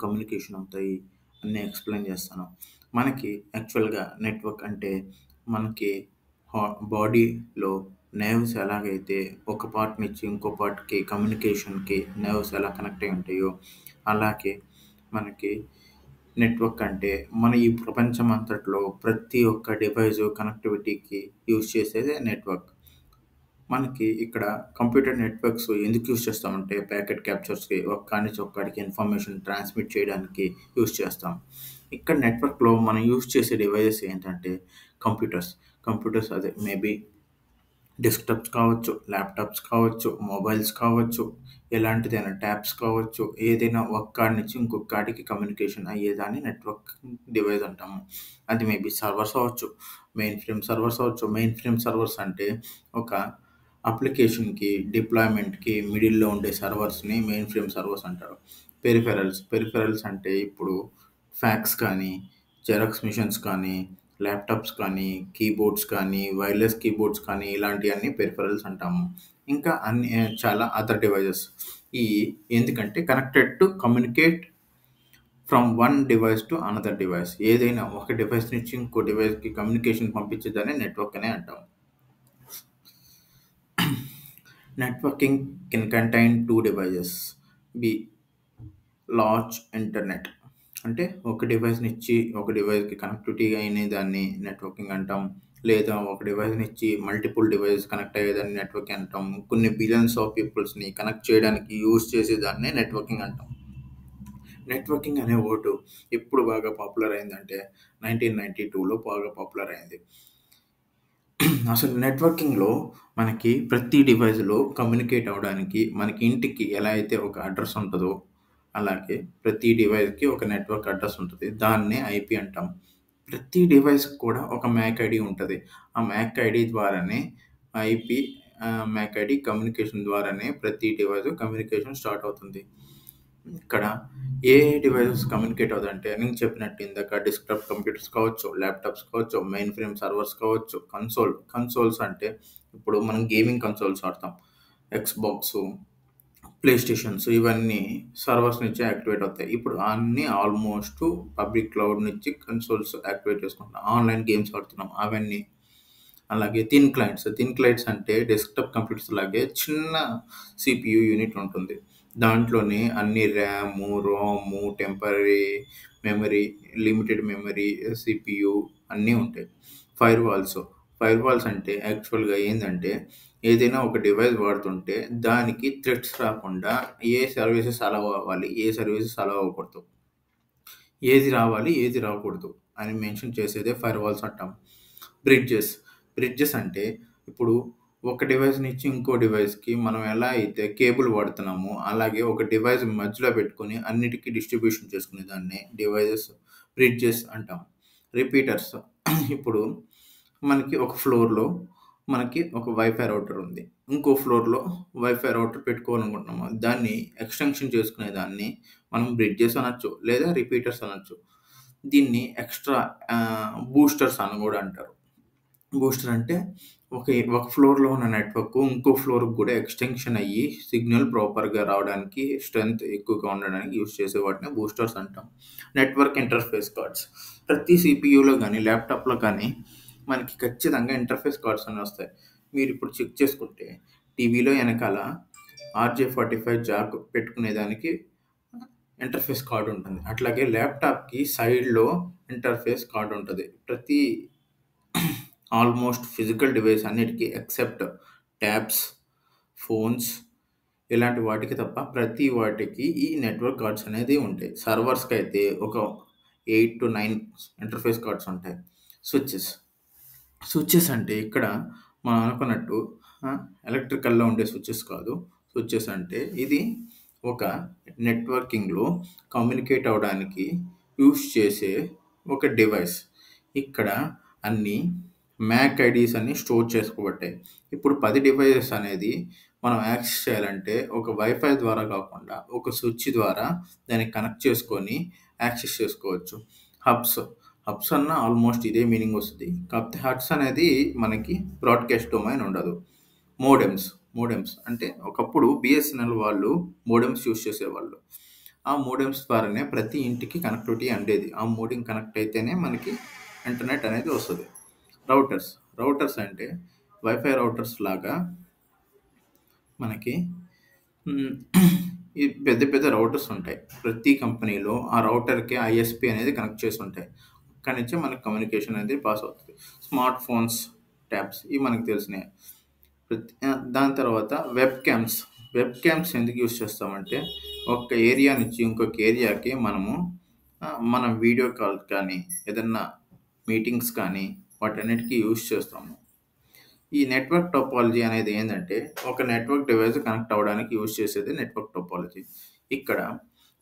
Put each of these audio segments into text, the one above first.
Communication అవుతాయి అన్నీ explain చేస్తాను. మనకి యాక్చువల్‌గా నెట్వర్క్ అంటే మనకి హా బాడీలో నెర్వ్స్ ఎలాగైతే ఒక పార్ట్ నుంచి ఇంకో పార్ట్‌కి కమ్యూనికేషన్‌కి నెర్వ్స్ ఎలా కనెక్ట్ అయ్యి ఉంటాయో, అలాగే మనకి నెట్వర్క్ అంటే మన ఈ ప్రపంచం అంతట్లో ప్రతి ఒక్క డివైసు కనెక్టివిటీకి యూజ్ చేసేదే నెట్వర్క్. మనకి ఇక్కడ కంప్యూటర్ నెట్వర్క్స్ ఎందుకు యూజ్ చేస్తామంటే ప్యాకెట్ క్యాప్చర్స్‌కి ఒక్కాడి నుంచి ఒక్కాడికి ఇన్ఫర్మేషన్ ట్రాన్స్మిట్ చేయడానికి యూజ్ చేస్తాం. ఇక్కడ నెట్వర్క్‌లో మనం యూజ్ చేసే డివైసెస్ ఏంటంటే కంప్యూటర్స్. కంప్యూటర్స్ అదే మేబీ డెస్క్‌టాప్స్ కావచ్చు, ల్యాప్‌టాప్స్ కావచ్చు, మొబైల్స్ కావచ్చు, ఎలాంటిదైనా ట్యాబ్స్ కావచ్చు, ఏదైనా ఒక్కాడి నుంచి ఇంకొక్కాడికి కమ్యూనికేషన్ అయ్యేదాన్ని నెట్వర్క్ డివైస్ అంటాము. అది మేబీ సర్వర్స్ అవ్వచ్చు, మెయిన్ ఫ్రేమ్ సర్వర్స్ అవ్వచ్చు. మెయిన్ ఫ్రేమ్ సర్వర్స్ అంటే ఒక అప్లికేషన్‌కి, డిప్లాయ్‌మెంట్‌కి మిడిల్‌లో ఉండే సర్వర్స్‌ని మెయిన్ ఫ్రేమ్ సర్వర్స్ అంటారు. పెరిఫెరల్స్ అంటే ఇప్పుడు ఫ్యాక్స్ కానీ, జెరాక్స్ మిషన్స్ కానీ, ల్యాప్‌టాప్స్ కానీ, కీబోర్డ్స్ కానీ, వైర్‌లెస్ కీబోర్డ్స్ కానీ ఇలాంటియన్నీ పెరిఫెరల్స్ అంటాము. ఇంకా అన్ని చాలా అదర్ డివైసెస్. ఈ ఎందుకంటే connected to communicate from one device to another device. ఏదైనా ఒక డివైస్ నుంచి ఇంకో డివైస్‌కి కమ్యూనికేషన్ పంపించేదాన్ని నెట్వర్క్ అనే అంటాం. Networking can contain 2 devices. Be large internet. అంటే ఒక డివైస్ నుంచి ఒక డివైస్‌కి కనెక్టివిటీ అయిన దాన్ని నెట్వర్కింగ్ అంటాం. లేదా ఒక డివైస్ నుంచి మల్టిపుల్ డివైసెస్ కనెక్ట్ అయ్యేదాన్ని నెట్వర్కింగ్ అంటాం. కొన్ని బిలియన్స్ ఆఫ్ పీపుల్స్‌ని కనెక్ట్ చేయడానికి యూజ్ చేసేదాన్నే నెట్వర్కింగ్ అంటాం. నెట్వర్కింగ్ అనే వర్డ్ ఎప్పుడు బాగా పాపులర్ అయిందంటే 1992లో బాగా పాపులర్ అయింది. అసలు నెట్వర్కింగ్‌లో మనకి ప్రతి డివైస్‌లో కమ్యూనికేట్ అవ్వడానికి మనకి ఇంటికి ఎలా అయితే ఒక అడ్రెస్ ఉంటదో, అలాగే ప్రతి డివైస్‌కి ఒక నెట్వర్క్ అడ్రెస్ ఉంటది. దాన్నే ఐపీ అంటాం. ప్రతి డివైస్‌కి కూడా ఒక మ్యాక్ ఐడీ ఉంటది. ఆ మ్యాక్ ఐడీ ద్వారానే ఐపీ మ్యాక్ ఐడీ కమ్యూనికేషన్ ద్వారానే ప్రతి డివైస్ కమ్యూనికేషన్ స్టార్ట్ అవుతుంది. ఇక్కడ ఏ డివైసెస్ కమ్యూనికేట్ అవుతాయంటే నేను చెప్పినట్టు ఇందాక డెస్క్‌టాప్ కంప్యూటర్స్ కావచ్చు, ల్యాప్‌టాప్స్ కావచ్చు, మెయిన్ ఫ్రేమ్ సర్వర్స్ కావచ్చు, కన్సోల్స్ అంటే ఇప్పుడు మనం గేమింగ్ కన్సోల్స్ ఆడతాం. ఎక్స్‌బాక్సు, ప్లే స్టేషన్స్ ఇవన్నీ సర్వర్స్ నుంచి యాక్టివేట్ అవుతాయి. ఇప్పుడు అన్నీ ఆల్మోస్ట్ పబ్లిక్ క్లౌడ్ నుంచి కన్సోల్స్ యాక్టివేట్ చేసుకుంటున్నాం. ఆన్‌లైన్ గేమ్స్ ఆడుతున్నాం అవన్నీ. అలాగే థిన్ క్లయింట్స్ అంటే డెస్క్‌టాప్ కంప్యూటర్స్ లాగే చిన్న సీపీయూ యూనిట్ ఉంటుంది. దాంట్లోనే అన్ని RAM, ROM, temporary memory, limited memory, CPU అన్నీ ఉంటాయి. ఫైర్‌వాల్స్. ఫైర్‌వాల్స్ అంటే యాక్చువల్‌గా ఏందంటే ఏదైనా ఒక డివైస్ వాడుతుంటే దానికి థ్రెట్స్ రాకుండా ఏ సర్వీసెస్ అలౌ అవ్వాలి, ఏ సర్వీసెస్ అలౌ అవ్వకూడదు. ఏది రావాలి, ఏది రాకూడదు అని మెన్షన్ చేసేదే ఫైర్‌వాల్స్ అంటాం. బ్రిడ్జెస్. బ్రిడ్జెస్ అంటే ఇప్పుడు ఒక డివైస్ నుంచి ఇంకో డివైస్‌కి మనం ఎలా అయితే కేబుల్ వాడుతున్నామో, అలాగే ఒక డివైస్ మధ్యలో పెట్టుకొని అన్నిటికి డిస్ట్రిబ్యూషన్ చేసుకునే దాన్నే బ్రిడ్జెస్ అంటాం. రిపీటర్స్. ఇప్పుడు మనకి ఒక ఫ్లోర్‌లో మనకి ఒక వైఫై రౌటర్ ఉంది. ఇంకో ఫ్లోర్‌లో వైఫై రౌటర్ పెట్టుకోవాలనుకుంటున్నాము. దాన్ని ఎక్స్‌టెన్షన్ చేసుకునే దాన్ని మనం బ్రిడ్జెస్ అనొచ్చు. లేదా రిపీటర్స్ అనొచ్చు. దీన్ని ఎక్స్‌ట్రా బూస్టర్స్ అని గూడా అంటారు. బూస్టర్ అంటే ఒక ఫ్లోర్‌లో ఉన్న నెట్వర్క్ ఇంకో ఫ్లోర్‌కి గూడా ఎక్స్‌టెన్షన్ అయ్యి సిగ్నల్ ప్రాపర్‌గా రావడానికి స్ట్రెంత్ ఎక్కువగా ఉండడానికి యూజ్ చేసే వాటిని బూస్టర్స్ అంటాం. Network interface cards. ప్రతి సీపీయూలో గానీ, ల్యాప్‌టాప్‌లో కానీ మనకి ఖచ్చితంగా ఇంటర్ఫేస్ కార్డ్స్ అని వస్తాయి. మీరిప్పుడు చెక్ చేసుకుంటే టీవీలో ఎనకాల ఆర్‌జే45 జాక్ పెట్టుకునేదానికి ఇంటర్ఫేస్ కార్డ్ ఉంటుంది. అట్లాగే ల్యాప్‌టాప్‌కి సైడ్‌లో ఇంటర్ఫేస్ కార్డ్ ఉంటది. ఆల్మోస్ట్ ఫిజికల్ డివైస్ అన్నిటికి ఎక్సెప్ట్ ట్యాబ్స్, ఫోన్స్ ఇలాంటి వాటికి తప్ప ప్రతి వాటికి ఈ నెట్వర్క్ కార్డ్స్ అనేది ఉంటాయి. సర్వర్స్‌కైతే ఒక 8-9 ఇంటర్ఫేస్ కార్డ్స్ ఉంటాయి. స్విచెస్. స్విచెస్ అంటే ఇక్కడ మనం అనుకున్నట్టు ఎలక్ట్రికల్‌లో ఉండే స్విచెస్ కాదు. స్విచెస్ అంటే ఇది ఒక నెట్వర్కింగ్‌లో కమ్యూనికేట్ అవ్వడానికి యూజ్ చేసే ఒక డివైస్. ఇక్కడ అన్ని మ్యాక్ ఐడీస్ అన్నీ స్టోర్ చేసుకోబడ్డాయి. ఇప్పుడు 10 డివైసెస్ అనేది మనం యాక్సెస్ చేయాలంటే ఒక వైఫై ద్వారా కాకుండా ఒక స్విచ్ ద్వారా దాన్ని కనెక్ట్ చేసుకొని యాక్సెస్ చేసుకోవచ్చు. హబ్స్. హబ్స్ అన్న ఆల్మోస్ట్ ఇదే మీనింగ్ వస్తది. కాకపోతే హట్స్ అనేది మనకి బ్రాడ్‌కాస్ట్ డొమైన్ ఉండదు. మోడెమ్స్ అంటే ఒకప్పుడు బీఎస్ఎన్ఎల్ వాళ్ళు మోడెమ్స్ యూజ్ చేసేవాళ్ళు. ఆ మోడెమ్స్ ద్వారానే ప్రతి ఇంటికి కనెక్టివిటీ అందేది. ఆ మోడెమ్ కనెక్ట్ అయితేనే మనకి ఇంటర్నెట్ అనేది వస్తది. రౌటర్స్. రౌటర్స్ అంటే వైఫై రౌటర్స్ లాగా మనకి హ్మ్. ఈ పెద్ద పెద్ద రౌటర్స్ ఉంటాయి. ప్రతి కంపెనీలో ఆ రౌటర్‌కి ఐఎస్‌పీ అనేది కనెక్ట్ చేసి ఉంటాయి. అక్కడి నుంచే మనకి కమ్యూనికేషన్ అనేది పాస్ అవుతది. స్మార్ట్ ఫోన్స్, ట్యాబ్స్ ఇవి మనకు తెలిసినయే. దాని తర్వాత వెబ్ క్యామ్స్. వెబ్ క్యామ్స్ ఎందుకు యూజ్ చేస్తామంటే, ఒక ఏరియా నుంచి ఇంకొక ఏరియాకి మనము మనం వీడియో కాల్ కానీ, ఏదన్నా మీటింగ్స్ కానీ వాటన్నిటికి యూజ్ చేస్తాము. ఈ నెట్వర్క్ టోపాలజీ అనేది ఏందంటే, ఒక నెట్వర్క్ డివైస్ కనెక్ట్ అవ్వడానికి యూజ్ చేసేది నెట్వర్క్ టోపాలజీ. ఇక్కడ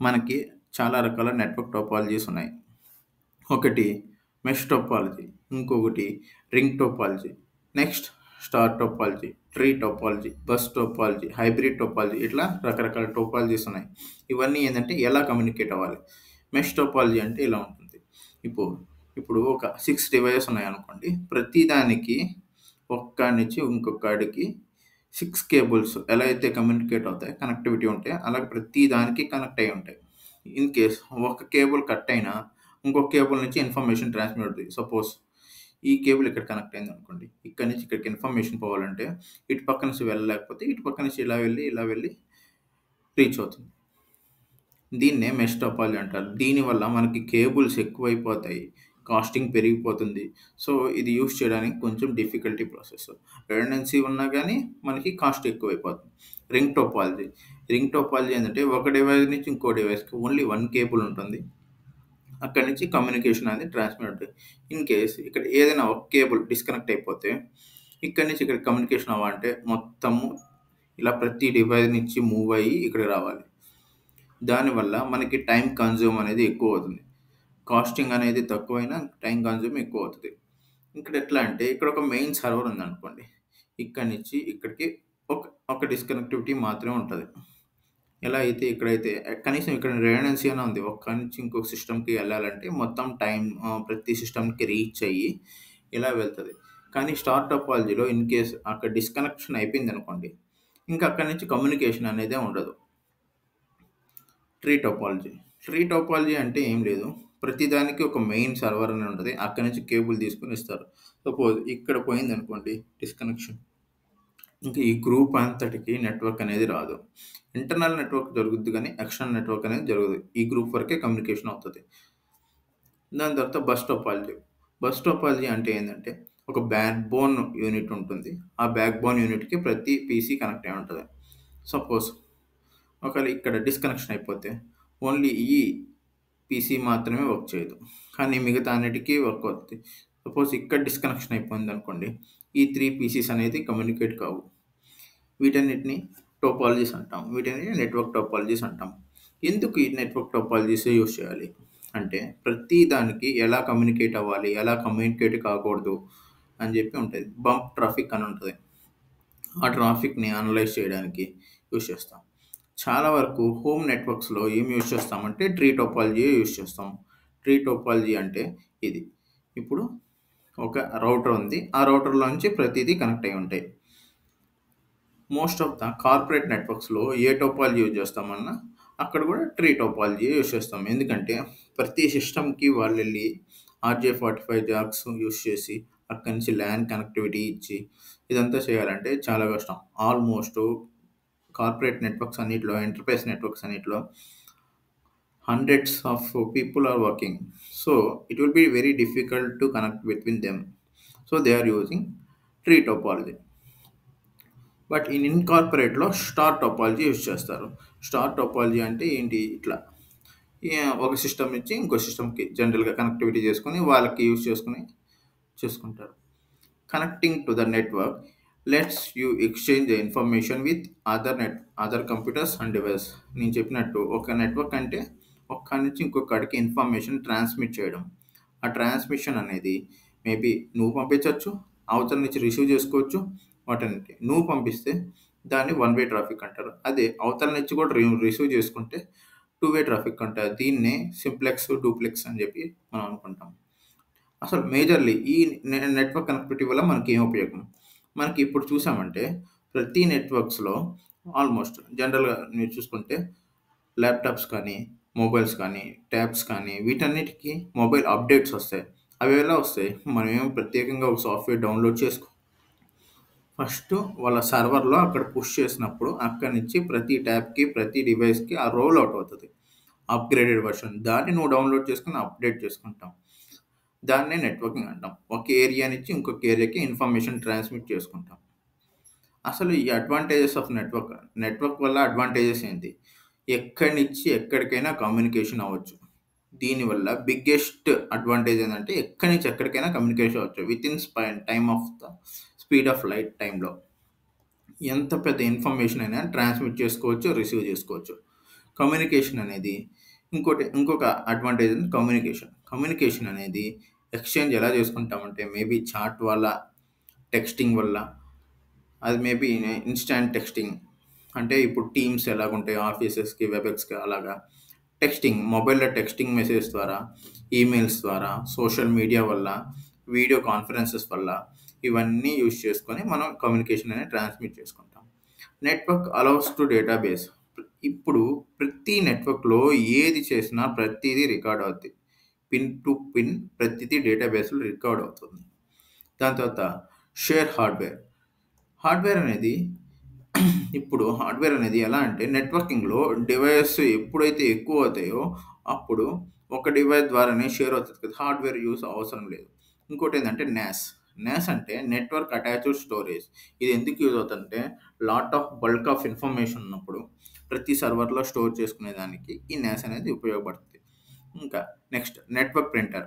మనకి చాలా రకాల నెట్వర్క్ టోపాలజీస్ ఉన్నాయి. ఒకటి మెష్ టోపాలజీ, ఇంకొకటి ring topology, next star topology, tree topology, bus topology, hybrid topology ఇట్లా రకరకాల టోపాలజీస్ ఉన్నాయి. ఇవన్నీ ఏందంటే ఎలా కమ్యూనికేట్ అవ్వాలి. మెష్ టోపాలజీ అంటే ఇలా ఉంటుంది. ఇప్పుడు ఇప్పుడు ఒక 6 డివైసెస్ ఉన్నాయనుకోండి. ప్రతి దానికి ఒక్కాడి నుంచి ఇంకొకాడికి 6 కేబుల్స్ ఎలా అయితే కమ్యూనికేట్ అవుతాయి, కనెక్టివిటీ ఉంటాయో అలాగే ప్రతి దానికి కనెక్ట్ అయ్యి ఉంటాయి. ఇన్ కేస్ ఒక కేబుల్ కట్ అయినా ఇంకొక కేబుల్ నుంచి ఇన్ఫర్మేషన్ ట్రాన్స్‌మిట్ అవుతది. సపోజ్ ఈ కేబుల్ ఇక్కడ కనెక్ట్ అయిందనుకోండి. ఇక్కడి నుంచి ఇక్కడికి ఇన్ఫర్మేషన్ పోవాలంటే ఇటు పక్క నుంచి వెళ్ళలేకపోతే ఇటు పక్క నుంచి ఇలా వెళ్ళి రీచ్ అవుతుంది. దీన్నే మెష్ టోపాలజీ అంటారు. దీనివల్ల మనకి కేబుల్స్ ఎక్కువైపోతాయి. కాస్టింగ్ పెరిగిపోతుంది. సో, ఇది యూజ్ చేయడానికి కొంచెం డిఫికల్టీ ప్రాసెస్. రిడెండెన్సీ ఉన్నా గానీ మనకి కాస్ట్ ఎక్కువైపోతుంది. Ring topology. రింగ్ టోపాలజీ ఏందంటే ఒక డివైస్ నుంచి ఇంకో డివైస్‌కి ఓన్లీ 1 కేబుల్ ఉంటుంది. అక్కడి నుంచి కమ్యూనికేషన్ అనేది ట్రాన్స్‌మిట్ అవుతది. ఇన్ కేస్ ఇక్కడ ఏదైనా ఒక కేబుల్ డిస్కనెక్ట్ అయిపోతే ఇక్కడి నుంచి ఇక్కడికి కమ్యూనికేషన్ అవ్వాలంటే మొత్తము ఇలా ప్రతి డివైస్ నుంచి మూవ్ అయ్యి ఇక్కడికి రావాలి. దానివల్ల మనకి టైమ్ కన్జ్యూమ్ అనేది ఎక్కువవుతుంది. కాస్టింగ్ అనేది తక్కువైనా టైమ్ కన్జ్యూమ్ ఎక్కువవుతది. ఇక్కడ ఎట్లా అంటే ఇక్కడ ఒక మెయిన్ సర్వర్ ఉందనుకోండి. ఇక్కడి నుంచి ఇక్కడికి ఒక ఒక డిస్‌కనెక్టివిటీ మాత్రమే ఉంటది. ఎలా అయితే ఇక్కడైతే కనీసం ఇక్కడ రిడెండెన్సీ అన్నా ఉంది. ఒక్కడి నుంచి ఇంకొక సిస్టమ్‌కి ఎళ్ళాలంటే మొత్తం ప్రతి సిస్టమ్‌కి రీచ్ అయ్యి ఇలా వెళ్తది. కానీ స్టార్ టోపాలజీలో ఇన్ కేస్ అక్కడ డిస్‌కనెక్షన్ అయిపోయిందనుకోండి. ఇంకా అక్కడి నుంచి కమ్యూనికేషన్ అనేదే ఉండదు. Tree topology. ట్రీ టోపాలజీ అంటే ఏం లేదు. ప్రతిదానికి ఒక మెయిన్ సర్వర్ అని ఉంటది. అక్కడి నుంచి కేబుల్ తీసుకొని ఇస్తారు. సపోజ్ ఇక్కడ పోయిందనుకోండి డిస్‌కనెక్షన్. ఇంక ఈ గ్రూప్ అంతటికి నెట్వర్క్ అనేది రాదు. ఇంటర్నల్ నెట్వర్క్ జరుగుద్ది గానీ, ఎక్స్టర్నల్ నెట్వర్క్ అనేది జరగదు. ఈ గ్రూప్ వరకే కమ్యూనికేషన్ అవుతది. దాని తర్వాత బస్ టోపాలజీ. బస్ టోపాలజీ అంటే ఏందంటే, ఒక బ్యాక్ బోన్ యూనిట్ ఉంటుంది. ఆ బ్యాక్ బోన్ యూనిట్‌కి ప్రతి పీసీ కనెక్ట్ అయి ఉంటది. సపోజ్ ఒకవేళ ఇక్కడ డిస్‌కనెక్షన్ అయిపోతే ఓన్లీ ఈ పీసీ మాత్రమే వర్క్ చేయదు. కానీ మిగతా అన్నిటికి వర్క్ అవుతది. సపోజ్ ఇక్కడ డిస్‌కనెక్షన్ అయిపోయిందనుకోండి. ఈ 3 పీసీస్ అనేది కమ్యూనికేట్ కావు. వీటన్నిటిని టోపాలజీస్ అంటాం. వీటిని నెట్వర్క్ టోపాలజీస్ అంటాం. ఎందుకు ఈ నెట్వర్క్ టోపాలజీస్ యూజ్ చేయాలి? అంటే ప్రతి దానికి ఎలా కమ్యూనికేట్ అవ్వాలి, ఎలా కమ్యూనికేట్ కాకూడదు అని చెప్పి ఉంటది. బంప్ ట్రాఫిక్ అని ఉంటది. ఆ ట్రాఫిక్‌ని అనలైజ్ చేయడానికి యూజ్ చేస్తాం. చాలా వరకు హోమ్ నెట్వర్క్స్‌లో ఏం యూజ్ చేస్తామంటే ట్రీ టోపాలజీయే యూజ్ చేస్తాం. ట్రీ టోపాలజీ అంటే ఇది. ఇప్పుడు ఒక రౌటర్ ఉంది. ఆ రౌటర్‌లో నుంచి ప్రతీదీ కనెక్ట్ అయ్యి ఉంటాయి. మోస్ట్ ఆఫ్ ద కార్పొరేట్ నెట్వర్క్స్‌లో ఏ టోపాలజీ యూజ్ చేస్తామన్నా అక్కడ కూడా ట్రీ టోపాలజీ యూజ్ చేస్తాం. ఎందుకంటే ప్రతి సిస్టమ్‌కి వాళ్ళెళ్ళి RJ45 జాక్స్ యూజ్ చేసి అక్కడి నుంచి ల్యాన్ కనెక్టివిటీ ఇచ్చి ఇదంతా చేయాలంటే చాలా కష్టం. ఆల్మోస్ట్ కార్పొరేట్ నెట్వర్క్స్ అన్నిట్లో, ఎంటర్‌ప్రైజ్ నెట్వర్క్స్ అన్నిట్లో hundreds of people are working. So it will be very difficult to connect between them. So they are using tree topology. But in ఇన్కార్పొరేట్‌లో స్టార్ టోపాలజీ యూజ్ చేస్తారు. Star topology అంటే ఏంటి? ఇట్లా ఒక system నుంచి ఇంకో సిస్టమ్‌కి జనరల్‌గా కనెక్టివిటీ చేసుకొని వాళ్ళకి యూజ్ చేసుకొని చేసుకుంటారు. Connecting to the network let's you exchange the information with other computers and device. నేను చెప్పినట్టు ఒక నెట్వర్క్ అంటే ఒక్కడి నుంచి ఇంకొకడికి ఇన్ఫర్మేషన్ ట్రాన్స్మిట్ చేయడం. ఆ ట్రాన్స్మిషన్ అనేది మేబీ నువ్వు పంపించొచ్చు, అవతల నుంచి రిసీవ్ చేసుకోవచ్చు. వాటన్నిటి నువ్వు పంపిస్తే దాన్ని వన్ వే ట్రాఫిక్ అంటారు. అదే అవతల నుంచి కూడా రిసీవ్ చేసుకుంటే టూ వే ట్రాఫిక్ అంటారు. దీన్నే సింప్లెక్స్, డూప్లెక్స్ అని చెప్పి మనం అనుకుంటాం. అసలు మేజర్‌లీ ఈ నెట్వర్క్ కనెక్టివిటీ వల్ల మనకి ఏం ఉపయోగం? మనకి ఇప్పుడు చూసామంటే ప్రతి నెట్వర్క్స్‌లో ఆల్మోస్ట్ జనరల్‌గా మీరు చూసుకుంటే ల్యాప్‌టాప్స్ కానీ, మొబైల్స్ కానీ, ట్యాబ్స్ కానీ వీటన్నిటికి మొబైల్ అప్డేట్స్ వస్తాయి. అవి ఎలా వస్తాయి? మనమేమో ప్రత్యేకంగా ఒక సాఫ్ట్‌వేర్ డౌన్‌లోడ్ ఫస్ట్ వాళ్ళ సర్వర్‌లో అక్కడ పుష్ చేసినప్పుడు అక్కడి నుంచి ప్రతి ట్యాబ్‌కి, ప్రతి డివైస్‌కి ఆ రోల్ ఔట్ అవుతది. Upgraded version. దాన్ని నువ్వు డౌన్‌లోడ్ చేసుకొని అప్డేట్ చేసుకుంటాం. దాన్నే నెట్వర్కింగ్ అంటాం. ఒక ఏరియా నుంచి ఇంకొక ఏరియాకి ఇన్ఫర్మేషన్ ట్రాన్స్‌మిట్ చేసుకుంటాం. అసలు ఈ అడ్వాంటేజెస్ ఆఫ్ నెట్వర్క్ వల్ల అడ్వాంటేజెస్ ఏంటి? ఎక్కడి నుంచి ఎక్కడికైనా కమ్యూనికేషన్ అవ్వచ్చు. దీనివల్ల బిగ్గెస్ట్ అడ్వాంటేజ్ ఏందంటే ఎక్కడి నుంచి ఎక్కడికైనా కమ్యూనికేషన్ అవ్వచ్చు. Within time of the speed of light టైమ్‌లో. ఎంత పెద్ద ఇన్ఫర్మేషన్ అయినా ట్రాన్స్మిట్ చేసుకోవచ్చు, రిసీవ్ చేసుకోవచ్చు. కమ్యూనికేషన్ అనేది ఇంకొక అడ్వాంటేజ్ కమ్యూనికేషన్. కమ్యూనికేషన్ అనేది ఎక్స్చేంజ్ ఎలా చేసుకుంటామంటే మేబీ చాట్ వల్ల, టెక్స్టింగ్ వల్ల, అది మేబీ ఇన్‌స్టాంట్ టెక్స్టింగ్. అంటే ఇప్పుడు టీమ్స్ ఎలాగుంటాయి ఆఫీసెస్‌కి, వెబెక్స్‌కి అలాగా మొబైల్‌లో టెక్స్టింగ్ మెసేజ్ ద్వారా, ఈమెయిల్స్ ద్వారా, సోషల్ మీడియా వల్ల, వీడియో కాన్ఫరెన్సెస్ వల్ల ఇవన్నీ యూజ్ చేసుకొని మనం కమ్యూనికేషన్ అనేది ట్రాన్స్మిట్ చేసుకుంటాం. Network allows to database. ఇప్పుడు ప్రతి నెట్వర్క్‌లో ఏది చేసినా ప్రతీదీ రికార్డ్ అవుద్ది. పిన్ టు పిన్ ప్రతిదీ డేటాబేస్‌లో రికార్డ్ అవుతుంది. దాని తర్వాత షేర్ హార్డ్‌వేర్. హార్డ్‌వేర్ అనేది హార్డ్‌వేర్ అనేది ఎలా అంటే నెట్వర్కింగ్‌లో డివైస్ ఎప్పుడైతే ఎక్కువ అవుతాయో అప్పుడు ఒక డివైస్ ద్వారానే షేర్ అవుతది కదా! హార్డ్‌వేర్ యూజ్ అవసరం లేదు. ఇంకోటేంటంటే న్యాస్. న్యాస్ అంటే నెట్వర్క్ అటాచ్డ్ స్టోరేజ్. ఇది ఎందుకు యూజ్ అవుతుందంటే lot of bulk of information ఉన్నప్పుడు ప్రతి సర్వర్‌లో స్టోర్ చేసుకునేదానికి ఈ న్యాస్ అనేది ఉపయోగపడుతుంది. ఇంకా నెక్స్ట్ నెట్వర్క్ ప్రింటర్.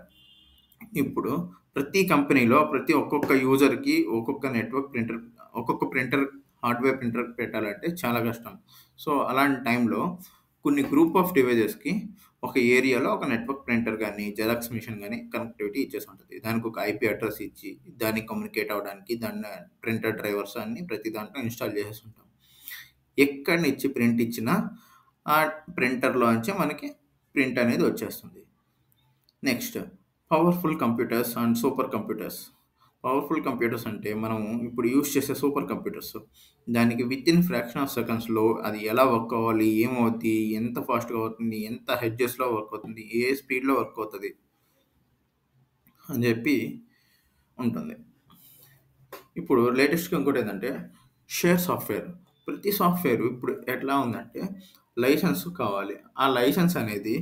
ఇప్పుడు ప్రతి కంపెనీలో ఒక్కొక్క యూజర్‌కి ఒక్కొక్క ప్రింటర్ హార్డ్‌వేర్ ప్రింటర్ పెట్టాలంటే చాలా కష్టం. సో, అలాంటి టైంలో కొన్ని గ్రూప్ ఆఫ్ డివైజెస్‌కి ఒక ఏరియాలో ఒక నెట్వర్క్ ప్రింటర్ గాని, జెరాక్స్ మెషిన్ గాని కనెక్టివిటీ ఇచ్చేసుంటది. దానికొక ఐపీ అడ్రెస్ ఇచ్చి, దానికి కమ్యూనికేట్ అవ్వడానికి ప్రింటర్ డ్రైవర్స్ అన్నీ ప్రతి దాంట్లో ఇన్‌స్టాల్ చేసేసుంటాం. ఎక్కడి నుంచి ప్రింట్ ఇచ్చినా ఆ ప్రింటర్‌లోంచే మనకి ప్రింట్ అనేది వచ్చేస్తుంది. Next powerful computers and super computers. Powerful computers అంటే మనం ఇప్పుడు యూజ్ చేసే సూపర్ కంప్యూటర్స్. దానికి వితిన్ ఫ్రాక్షన్ ఆఫ్ సెకండ్స్‌లో అది ఎలా వర్క్ అవ్వాలి? ఏమవుద్ది? ఎంత ఫాస్ట్‌గా అవుతుంది? ఎంత హెర్ట్జ్‌లో వర్క్ అవుతుంది? ఏ స్పీడ్‌లో వర్క్ అవుతది? అని చెప్పి ఉంటుంది. ఇప్పుడు లేటెస్ట్‌గా ఇంకోటేంటంటే షేర్ సాఫ్ట్‌వేర్. ప్రతి సాఫ్ట్‌వేర్ ఇప్పుడు ఎట్లా ఉందంటే లైసెన్స్ కావాలి. ఆ లైసెన్స్ అనేది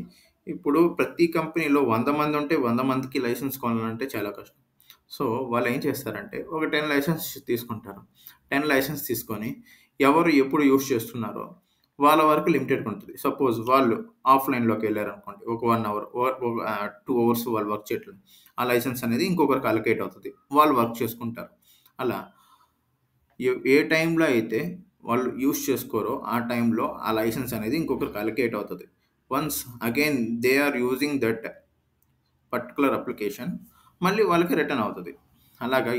ఇప్పుడు ప్రతి కంపెనీలో 100 మంది ఉంటే 100 మందికి లైసెన్స్ కొనాలంటే చాలా కష్టం. సో, వాళ్ళేం చేస్తారంటే ఒక 10 లైసెన్స్ తీసుకుంటారు. 10 లైసెన్స్ తీసుకొని ఎవరు ఎప్పుడు యూజ్ చేస్తున్నారో వాళ్ళ వరకు లిమిటెడ్‌గా ఉంటది. సపోజ్ వాళ్ళు ఆఫ్‌లైన్‌లోకెళ్లారనుకోండి. ఒక 1 అవర్ 2 అవర్స్ వాళ్ళు వర్క్ చేయట్లేదు. ఆ లైసెన్స్ అనేది ఇంకొకరికి అలొకేట్ అవుతది. వాళ్ళు వర్క్ చేసుకుంటారు. అలా ఏ టైంలో అయితే వాళ్ళు యూజ్ చేసుకోరో, ఆ టైంలో ఆ లైసెన్స్ అనేది ఇంకొకరికి అలొకేట్ అవుతది. Once again they are using that particular application మళ్ళీ వాళ్ళకి రిటర్న్ అవుతది. అలాగా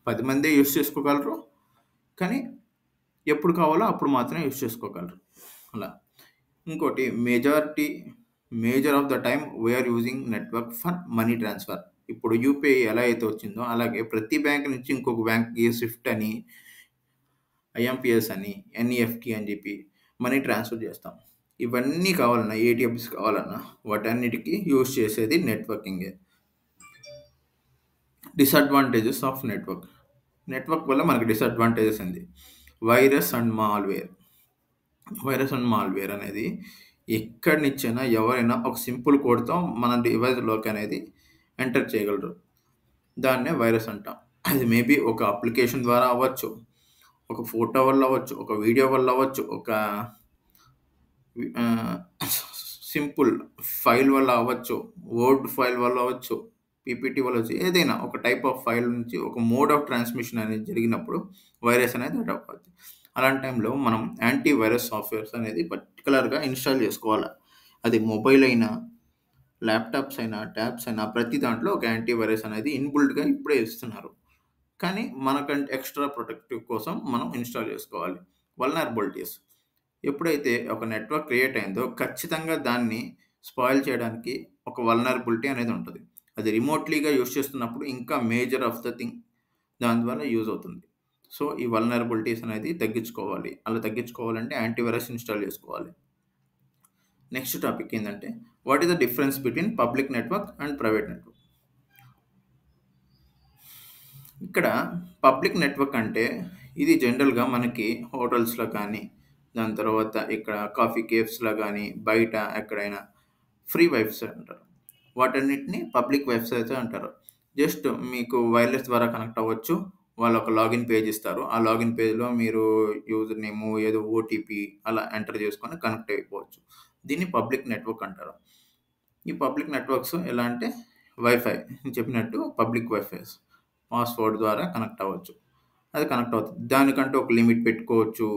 10 మందే యూజ్ చేసుకోగలరు. కానీ ఎప్పుడు కావాలో అప్పుడు మాత్రమే యూజ్ చేసుకోగలరు. అలా. ఇంకోటి major of the time we are using network for money transfer. ఇప్పుడు యూపీఐ ఎలా అయితే వచ్చిందో అలాగే ప్రతి బ్యాంక్ నుంచి ఇంకొక బ్యాంక్‌కి స్విఫ్ట్ అని, ఐఎంపీఎస్ అని, ఎన్ఈఎఫ్‌టి అని చెప్పి మనీ ట్రాన్స్‌ఫర్ చేస్తాం. ఇవన్నీ కావాలన్నా ఏటీఎమ్స్ కావాలన్నా వాటన్నిటికి యూజ్ చేసేది నెట్వర్కింగే. Disadvantages of network. నెట్వర్క్ వల్ల మనకి డిసడ్వాంటేజెస్ ఏంది? Virus and malware. Virus and malware అనేది ఎక్కడి నుంచైనా ఎవరైనా ఒక సింపుల్ కోడ్‌తో మన డివైస్‌లోకి అనేది ఎంటర్ చేయగలరు. దాన్నే వైరస్ అంటాం. అది మేబీ ఒక అప్లికేషన్ ద్వారా అవ్వచ్చు. ఒక ఫోటో వల్ల అవ్వచ్చు. ఒక వీడియో వల్ల అవ్వచ్చు. ఒక ఆహ్, సింపుల్ ఫైల్ వల్ల అవ్వచ్చు. వర్డ్ ఫైల్ వల్ల అవ్వచ్చు. పీపీటీ వల్ల అవ్వచ్చు. ఏదైనా ఒక టైప్ ఆఫ్ ఫైల్ నుంచి ఒక మోడ్ ఆఫ్ ట్రాన్స్‌మిషన్ అనేది జరిగినప్పుడు వైరస్ అనేది అటాక్ అవుద్ది. అలాంటి టైంలో మనం యాంటీ వైరస్ సాఫ్ట్‌వేర్స్ అనేది పర్టిక్యులర్‌గా ఇన్‌స్టాల్ చేసుకోవాల. అది మొబైల్ అయినా, ల్యాప్‌టాప్స్ అయినా, ట్యాబ్స్ అయినా ప్రతి దాంట్లో ఒక యాంటీ వైరస్ అనేది ఇన్‌బిల్ట్‌గా ఇప్పుడే ఇస్తున్నారు. కానీ మనకంటే ఎక్స్‌ట్రా ప్రొటెక్టివ్ కోసం మనం ఇన్‌స్టాల్ చేసుకోవాలి. వల్నరబిలిటీస్. ఎప్పుడైతే ఒక నెట్వర్క్ క్రియేట్ అయిందో ఖచ్చితంగా దాన్ని స్పాయిల్ చేయడానికి ఒక వల్నరబిలిటీ అనేది ఉంటది. అది రిమోట్‌లీగా యూజ్ చేస్తున్నప్పుడు ఇంకా మేజర్ ఆఫ్ ద థింగ్ దాని ద్వారా యూజ్ అవుతుంది. సో, ఈ వల్నరబిలిటీస్ అనేది తగ్గించుకోవాలి. అలా తగ్గించుకోవాలంటే యాంటీవైరస్ ఇన్‌స్టాల్ చేసుకోవాలి. నెక్స్ట్ టాపిక్ ఏంటంటే what is the difference between public network and private network. ఇక్కడ పబ్లిక్ నెట్వర్క్ అంటే ఇది జనరల్‌గా మనకి హోటల్స్‌లో కానీ, దాని తర్వాత ఇక్కడ కాఫీ కేఫ్స్‌లో గానీ, బయట ఎక్కడైనా ఫ్రీ వైఫై అంటారు. వాటన్నిటిని పబ్లిక్ వైఫైస్ అంటారు. జస్ట్ మీకు వైర్‌లెస్ ద్వారా కనెక్ట్ అవ్వచ్చు. వాళ్ళు ఒక లాగిన్ పేజ్ ఇస్తారు. ఆ లాగిన్ పేజ్‌లో మీరు యూజర్ నేము, ఏదో ఓటీపీ అలా ఎంటర్ చేసుకొని కనెక్ట్ అయిపోవచ్చు. దీన్ని పబ్లిక్ నెట్వర్క్ అంటారు. ఈ పబ్లిక్ నెట్వర్క్స్ ఎలా అంటే వైఫై నేను చెప్పినట్టు పబ్లిక్ వైఫైస్. పాస్‌వర్డ్ ద్వారా కనెక్ట్ అవ్వచ్చు. అది కనెక్ట్ అవుతది. దానికంటూ ఒక లిమిట్ పెట్టుకోవచ్చు.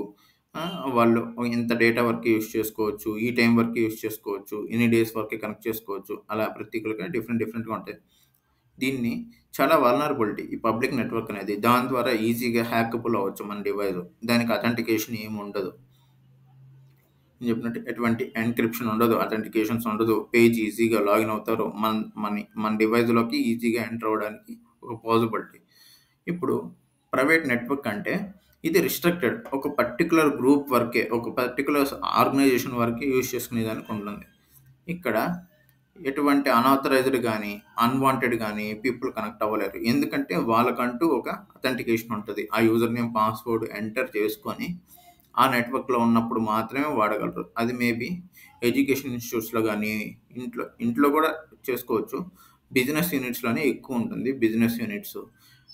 వాళ్ళు ఇంత డేటా వరకే యూజ్ చేసుకోవచ్చు. ఈ టైం వరకే యూజ్ చేసుకోవచ్చు. ఇన్ని డేస్ వరకే కనెక్ట్ చేసుకోవచ్చు. అలా ప్రతి ఒక్కళ్ళకి డిఫరెంట్‌గా ఉంటాయి. దీన్ని చాలా వల్నరబిలిటీ ఈ పబ్లిక్ నెట్వర్క్ అనేది. దాని ద్వారా ఈజీగా హ్యాకబుల్ అవ్వచ్చు మన డివైస్. దానికి అథెంటికేషన్ ఏమి ఉండదు. నేను చెప్పినట్టు ఎటువంటి ఎన్‌క్రిప్షన్ ఉండదు. అథెంటికేషన్స్ ఉండదు. పేజ్ ఈజీగా లాగిన్ అవుతారు. మన డివైస్‌లోకి ఈజీగా ఎంటర్ అవ్వడానికి ఒక పాసిబిలిటీ. ఇప్పుడు ప్రైవేట్ నెట్వర్క్ అంటే ఇది రిస్ట్రిక్టెడ్. ఒక పర్టిక్యులర్ గ్రూప్ వరకే, ఒక పర్టిక్యులర్ ఆర్గనైజేషన్ వరకే యూజ్ చేసుకునేదానికి ఉంటుంది. ఇక్కడ ఎటువంటి అనాథరైజ్డ్ గానీ, అన్‌వాంటెడ్ గానీ పీపుల్ కనెక్ట్ అవ్వలేరు. ఎందుకంటే వాళ్ళకంటూ ఒక అథెంటికేషన్ ఉంటది. ఆ యూజర్ నేమ్, పాస్‌వర్డ్ ఎంటర్ చేసుకొని ఆ నెట్వర్క్‌లో ఉన్నప్పుడు మాత్రమే వాడగలరు. అది మేబీ ఎడ్యుకేషన్ ఇన్‌స్టిట్యూట్స్‌లో గానీ, ఇంట్లో గూడా చేసుకోవచ్చు. బిజినెస్ యూనిట్స్‌లోనే ఎక్కువుంటుంది. బిజినెస్ యూనిట్స్,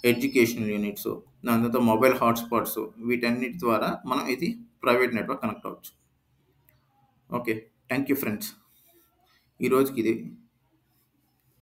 ఎడ్యుకేషనల్ యూనిట్స్, దాని తర్వాత మొబైల్ హాట్‌స్పాట్స్ వీటన్నిటి ద్వారా మనం ఇది ప్రైవేట్ నెట్వర్క్ కనెక్ట్ అవ్వచ్చు. ఓకే. Thank you friends. ఈ రోజుకిది.